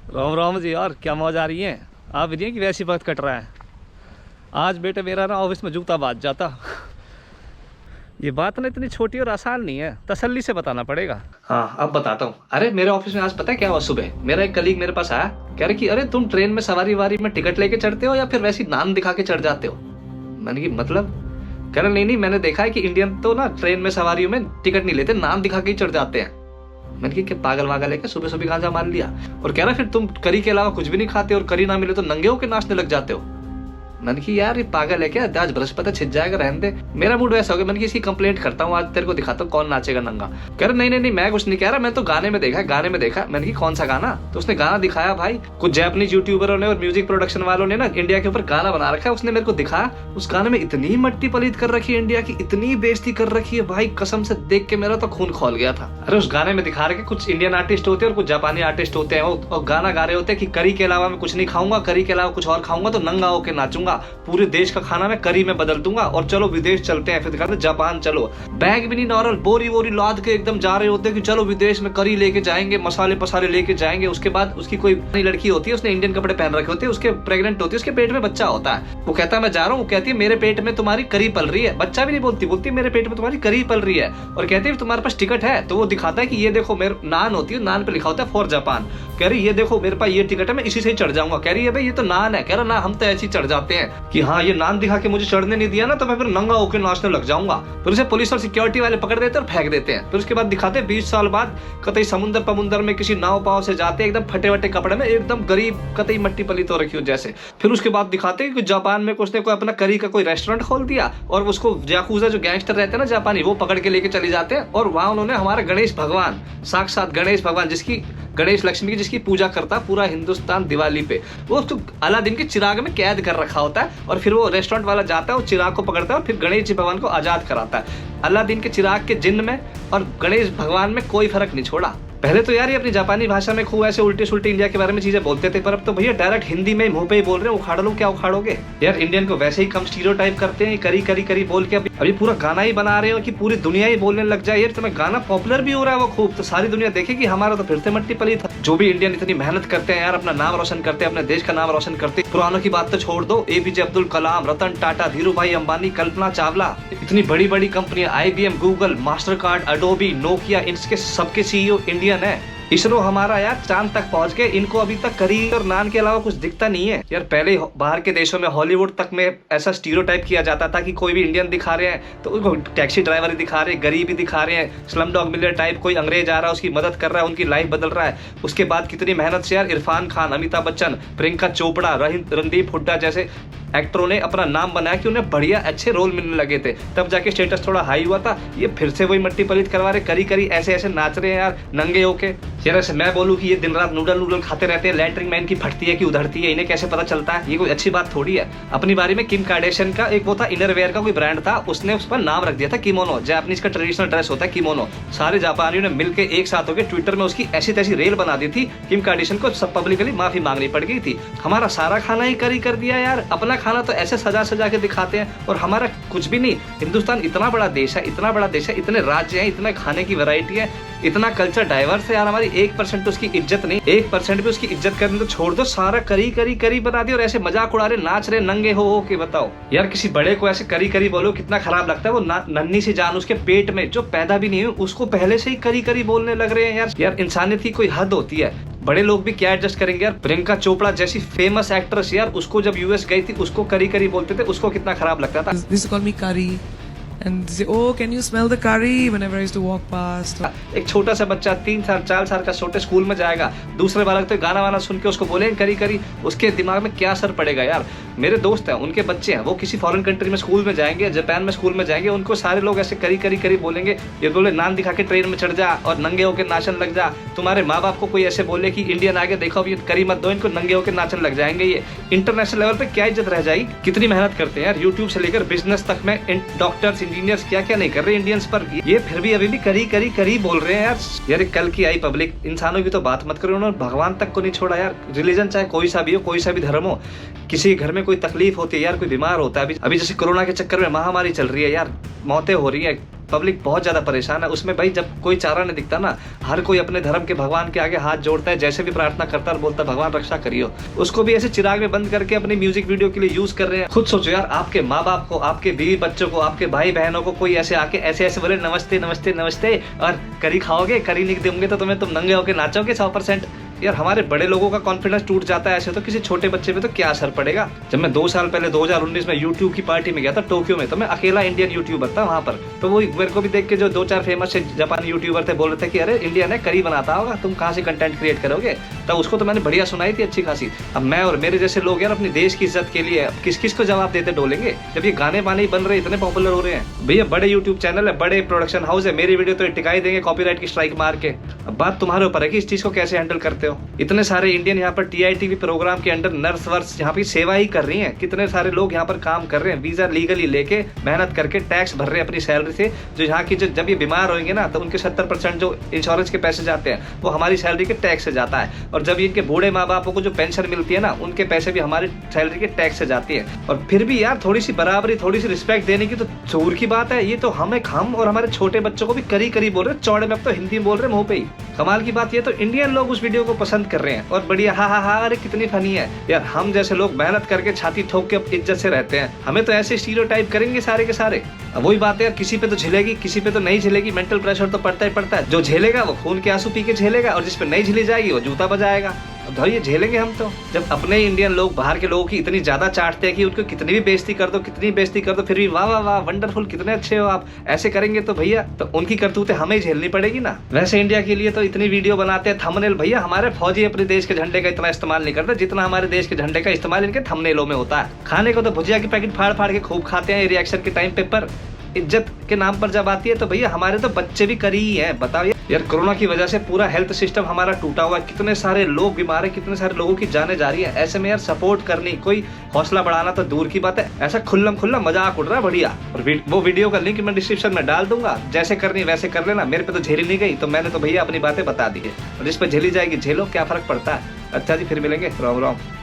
राम राम जी यार, क्या मौज आ रही है। आप विजय की वैसी वक्त कट रहा है। आज बेटे मेरा ना ऑफिस में जूता बाज जाता। ये बात ना इतनी छोटी और आसान नहीं है, तसल्ली से बताना पड़ेगा। हाँ अब बताता हूँ। अरे मेरे ऑफिस में आज पता है क्या हुआ, सुबह मेरा एक कलीग मेरे पास आया, कह रहे कि अरे तुम ट्रेन में सवारी वारी में टिकट लेके चढ़ते हो या फिर वैसी नाम दिखा के चढ़ जाते हो। मैंने की मतलब, कह रहे नहीं नहीं, मैंने देखा है कि इंडियन तो ना ट्रेन में सवारियों में टिकट नहीं लेते, नाम दिखा के ही चढ़ जाते हैं। मैंने कहा पागल वागल है क्या, सुबह सुबह गांजा मान लिया। और कह रहा फिर तुम करी के अलावा कुछ भी नहीं खाते और करी ना मिले तो नंगे होके नाचने लग जाते हो। मैंने कहा यार ये पागल है क्या, आज बृहस्पति छिज जाएगा, रहने दे। मेरा मूड वैसा हो गया, मैंने कहा इसकी कंप्लेंट करता हूँ, आज तेरे को दिखाता हूँ कौन नाचेगा नंगा। कह रहा नहीं नहीं नहीं, मैं कुछ नहीं कह रहा, मैं तो गाने में देखा है, गाने में देखा। मैंने कहा कौन सा गाना, तो उसने गाना दिखाया भाई। कुछ जैपनीज यूट्यूबरों ने और म्यूजिक प्रोडक्शन वालों ने ना इंडिया के ऊपर गाना बना रखा है, उसने मेरे को दिखाया। उस गाने में इतनी मट्टी पलीत कर रखी है इंडिया की, इतनी बेइज्जती कर रखी है भाई, कसम से देख के मेरा तो खून खौल गया था। अरे उस गाने में दिखा रहे कुछ इंडियन आर्टिस्ट होते हैं और कुछ जापानी आर्टिस्ट होते हैं, और गाना गा रहे होते हैं कि करी के अलावा मैं कुछ नहीं खाऊंगा, करी के अलावा कुछ और खाऊंगा तो नंगा होके नाचूंगा, पूरे देश का खाना मैं करी में बदल दूंगा और चलो विदेश चलते हैं। फिर दिखाते जापान चलो, बैग भी नहीं नॉर्मल, बोरी वोरी लाद के एकदम जा रहे होते हैं कि चलो विदेश में करी लेके जाएंगे, मसाले पसाले लेके जाएंगे। उसके बाद उसकी कोई लड़की होती है, उसने इंडियन कपड़े पहन रखे होते हैं, उसके प्रेग्नेंट होती है, उसके पेट में बच्चा होता है। वो कहता है मैं जा रहा हूँ, वो कहती है मेरे पेट में तुम्हारी करी पल रही है। बच्चा भी नहीं बोलती, बोलती मेरे पेट में तुम्हारी करी पल रही है। और कहती है तुम्हारे पास टिकट है, तो वो दिखाता है कि ये देखो मेरे नान होती है, नान पे लिखा होता है फॉर जापान। कह रही ये देखो मेरे पास ये टिकट है, मैं इसी से ही चढ़ जाऊंगा। कह रही है भाई ये तो नान है। कह रहा ना हम तो ऐसे ही चढ़ जाते हैं कि हाँ ये नान दिखा के मुझे चढ़ने नहीं दिया ना तो मैं फिर नंगा होकर नाचने लग जाऊंगा। फिर उसे पुलिस और सिक्योरिटी वाले पकड़ देते और फेंक देते हैं। फिर उसके बाद दिखाते 20 साल बाद कतई समुद्र पमुंदर में किसी नाव पाव से जाते एकदम फटे वटे कपड़े में, एकदम गरीब कतई मट्टी पलीत हो रखी हो जैसे। फिर उसके बाद दिखाते कि जापान में उसने कोई अपना करी का कोई रेस्टोरेंट खोल दिया और उसको याकुजा जो गैंगस्टर रहते हैं ना जापानी, वो पकड़ के लेके चले जाते हैं। और वहां उन्होंने हमारा गणेश भगवान, साक्षात गणेश भगवान, जिसकी गणेश लक्ष्मी की जिसकी पूजा करता पूरा हिंदुस्तान दिवाली पे, वो तो अलादीन के चिराग में कैद कर रखा होता है। और फिर वो रेस्टोरेंट वाला जाता है, वो चिराग को पकड़ता है और फिर गणेश जी भगवान को आजाद कराता है। अलादीन के चिराग के जिन्न में और गणेश भगवान में कोई फर्क नहीं छोड़ा। पहले तो यार ये अपनी जापानी भाषा में खूब ऐसे उल्टे सुल्टे इंडिया के बारे में चीजें बोलते थे, पर अब तो भैया डायरेक्ट हिंदी में मुंह पे ही बोल रहे हैं। उखाड़ लो, क्या उखाड़ोगे यार, इंडियन को वैसे ही कम स्टीरियोटाइप करते हैं, करी करी करी बोल के अभी पूरा गाना ही बना रहे हो कि पूरी दुनिया ही बोलने लग जाए। यार तुम्हें गाना पॉपुलर भी हो रहा है वो खूब, तो सारी दुनिया देखेगी, हमारा तो फिर से मट्टी पली था। जो भी इंडियन इतनी मेहनत करते हैं यार, अपना नाम रोशन करते हैं, अपने देश का नाम रोशन करते हैं। पुरानों की बात तो छोड़ दो, एपीजे अब्दुल कलाम, रतन टाटा, धीरू भाई अंबानी, कल्पना चावला, इतनी बड़ी बड़ी कंपनियां, IBM, Google, master card, Adobe, Nokia, इनके सबके CEO इंडियन है। इसरो हमारा यार चांद तक पहुंच गए, इनको अभी तक करी और नान के अलावा कुछ दिखता नहीं है यार। पहले बाहर के देशों में हॉलीवुड तक में ऐसा स्टीरियोटाइप किया जाता था कि कोई भी इंडियन दिखा रहे हैं तो उनको टैक्सी ड्राइवर ही दिखा रहे हैं, गरीब ही दिखा रहे हैं, स्लम डॉग मिलियनेयर टाइप, कोई अंग्रेज आ रहा है उसकी मदद कर रहा है, उनकी लाइफ बदल रहा है। उसके बाद कितनी मेहनत से यार इरफान खान, अमिताभ बच्चन, प्रियंका चोपड़ा, रणदीप हुड्डा जैसे एक्टरों ने अपना नाम बनाया कि उन्हें बढ़िया अच्छे रोल मिलने लगे थे, तब जाके स्टेटस थोड़ा हाई हुआ था। ये फिर से वही मट्टी पलीत करवा रहे, करी करी ऐसे ऐसे नाच रहे हैं यार नंगे होके। यार ऐसे मैं बोलूं कि ये दिन रात नूडल खाते रहते हैं, लैटरिन में इनकी फटती है कि उधड़ती है, इन्हें कैसे पता चलता है, ये कोई अच्छी बात थोड़ी है। अपनी बारी में किम कार्डेशियन का एक वो था इनरवेयर का कोई ब्रांड था, उसने उस पर नाम रख दिया था किमोनो, जापानीज का ट्रेडिशनल ड्रेस होता है किमोनो। सारे जापानियों ने मिलकर एक साथ होकर ट्विटर में उसकी ऐसी तैसी रेल बना दी थी, किम कार्डेशियन को सब पब्लिकली माफी मांगनी पड़ गई थी। हमारा सारा खाना ही करी कर दिया यार, अपना खाना तो ऐसे सजा के दिखाते हैं और हमारा कुछ भी नहीं। हिंदुस्तान इतना बड़ा देश है, इतना बड़ा देश है, इतने राज्य हैं, इतना खाने की वैरायटी है, इतना कल्चर डाइवर्स है यार, हमारी 1% उसकी इज्जत नहीं, 1% भी उसकी इज्जत करने तो छोड़ दो, सारा करी करी करी बना दी और ऐसे मजाक उड़ा रहे, नाच रहे नंगे हो के। बताओ यार, किसी बड़े को ऐसे करी करी बोलो कितना खराब लगता है। वो नन्ही सी जान उसके पेट में जो पैदा भी नहीं हुई उसको पहले से ही करी करी बोलने लग रहे हैं यार। यार इंसानियत की कोई हद होती है, बड़े लोग भी क्या एडजस्ट करेंगे यार। प्रियंका चोपड़ा जैसी फेमस एक्ट्रेस यार, उसको जब US गई थी उसको करी करी बोलते थे, उसको कितना खराब लगता था। They used to call me curry and they say, "Oh, can you smell the curry?" Whenever I used to walk past. एक छोटा सा बच्चा 3 साल 4 साल का छोटे स्कूल में जाएगा, दूसरे बालक तो गाना वाना सुन के उसको बोलेंगे करी करी, उसके दिमाग में क्या असर पड़ेगा यार। मेरे दोस्त हैं, उनके बच्चे हैं, वो किसी फॉरेन कंट्री में स्कूल में जाएंगे, जापान में स्कूल में जाएंगे, उनको सारे लोग ऐसे करी करी करी बोलेंगे। ये बोले नान दिखा के ट्रेन में चढ़ जा और नंगे होकर नाचने लग जा। तुम्हारे माँ बाप को कोई ऐसे बोले कि इंडियन आगे देखो अब ये करी मत दो इनको, नंगे होकर नाचने लग जाएंगे। ये इंटरनेशनल लेवल पे क्या इज्जत रह जाएगी। कितनी मेहनत करते हैं यार, यूट्यूब से लेकर बिजनेस तक में डॉक्टर्स इंजीनियर्स क्या क्या नहीं कर रहे इंडियंस पर, ये फिर भी अभी भी करी करी करी बोल रहे हैं यार। यार कल की आई पब्लिक, इंसानों की तो बात मत करो, उन्होंने भगवान तक को नहीं छोड़ा यार। रिलीजन चाहे कोई सा भी हो, कोई सा भी धर्म हो, किसी घर में कोई तकलीफ होती है यार, कोई बीमार होता है, अभी जैसे कोरोना के चक्कर में महामारी चल रही है यार, मौतें हो रही है, पब्लिक बहुत ज़्यादा परेशान है। उसमें भाई जब कोई चारा नहीं दिखता ना, हर कोई अपने धर्म के भगवान के आगे हाथ जोड़ता है, जैसे भी प्रार्थना करता है और बोलता है भगवान रक्षा करियो। उसको भी ऐसे चिराग में बंद करके अपनी म्यूजिक वीडियो के लिए यूज कर रहे हैं। खुद सोचो यार, आपके माँ बाप को, आपके बीवी बच्चों को, आपके भाई बहनों को कोई ऐसे आके ऐसे ऐसे बोले नमस्ते नमस्ते नमस्ते और करी खाओगे, करी नहीं दूंगे तो तुम नंगे होके नाचोगे 100%। यार हमारे बड़े लोगों का कॉन्फिडेंस टूट जाता है ऐसे, तो किसी छोटे बच्चे पे तो क्या असर पड़ेगा। जब मैं 2 साल पहले 2019 में यूट्यूब की पार्टी में गया था टोक्यो में, तो मैं अकेला इंडियन यूट्यूबर था वहां पर। तो वो मेरे को भी देख के जो 2-4 फेमस जापानी यूट्यूबर थे बोल रहे थे कि अरे इंडियन है, करी बनाता होगा, तुम कहाँ से कंटेंट क्रिएट करोगे। तब उसको तो मैंने बढ़िया सुनाई थी अच्छी खासी। अब मैं और मेरे जैसे लोग यार अपनी देश की इज्जत के लिए किस किस को जवाब देते डोलेंगे, जब ये गाने वाने ही बन रहे, इतने पॉपुलर हो रहे हैं। भैया बड़े यूट्यूब चैनल है, बड़े प्रोडक्शन हाउस है, मेरी वीडियो तो टिकाई देंगे कॉपीराइट की स्ट्राइक मार के। अब बात तुम्हारे ऊपर है कि इस चीज को कैसे हैंडल करते हो। इतने सारे इंडियन यहाँ पर टीआईटीवी प्रोग्राम के अंडर नर्स वर्स यहाँ पे सेवा ही कर रही हैं। कितने सारे लोग यहाँ पर काम कर रहे हैं, वीजा लीगली लेके मेहनत करके टैक्स भर रहे हैं अपनी सैलरी से। जो यहाँ की जब ये बीमार होंगे ना, तो उनके 70% जो इंश्योरेंस के पैसे जाते हैं वो हमारी सैलरी के टैक्स से जाता है। और जब इनके बूढ़े माँ बापों को जो पेंशन मिलती है ना, उनके पैसे भी हमारी सैलरी के टैक्स से जाती है। और फिर भी यार थोड़ी सी बराबरी, थोड़ी सी रिस्पेक्ट देने की तो दूर की बात है। ये तो हम और हमारे छोटे बच्चों को भी करी करी बोल रहे, चौड़े में अब तो हिंदी बोल रहे मुंह पे ही। कमाल की बात ये तो इंडियन लोग उस वीडियो को पसंद कर रहे हैं और बढ़िया हा अरे कितनी फनी है यार। हम जैसे लोग मेहनत करके छाती ठोक के इज्जत से रहते हैं, हमें तो ऐसे स्टीरियोटाइप करेंगे सारे के सारे। अब वही बात है यार, किसी पे तो झेलेगी, किसी पे तो नहीं झेलेगी। मेंटल प्रेशर तो पड़ता ही पड़ता है। जो झेलेगा वो खून के आंसू पी के झेलेगा, और जिस पे नहीं झेली जाएगी वो जूता बजाएगा। अब भाई ये झेलेंगे हम तो। जब अपने इंडियन लोग बाहर के लोगों की इतनी ज्यादा चाटते हैं कि उनको कितनी भी बेइज्जती कर दो, कितनी बेइज्जती कर दो, फिर भी वाह वाह वाह वंडरफुल, कितने अच्छे हो आप, ऐसे करेंगे तो भैया तो उनकी करतूतें हमें ही झेलनी पड़ेगी ना। वैसे इंडिया के लिए तो इतनी वीडियो बनाते हैं थंबनेल, भैया हमारे फौजी अपने देश के झंडे का इतना इस्तेमाल नहीं करते जितना हमारे देश के झंडे का इस्तेमाल इनके थंबनेलों में होता है। खाने को तो भुजिया के पैकेट फाड़ फाड़ के खूब खाते हैं रिएक्शन के टाइम पे, पर इज्जत के नाम पर जब आती है तो भैया हमारे तो बच्चे भी करी ही हैं। बताओ यार, कोरोना की वजह से पूरा हेल्थ सिस्टम हमारा टूटा हुआ है, कितने सारे लोग बीमार है, कितने सारे लोगों की जाने जा रही है। ऐसे में यार सपोर्ट करनी, कोई हौसला बढ़ाना तो दूर की बात है, ऐसा खुल्लम खुल्ला मजाक उड़ रहा है बढ़िया। और वो वीडियो का लिंक मैं डिस्क्रिप्शन में डाल दूंगा, जैसे करनी वैसे कर लेना। मेरे पे तो झेली नहीं गई तो मैंने तो भैया अपनी बातें बता दी है, और जिस पे झेली जाएगी झेलो, क्या फर्क पड़ता है। अच्छा जी, फिर मिलेंगे, राम राम।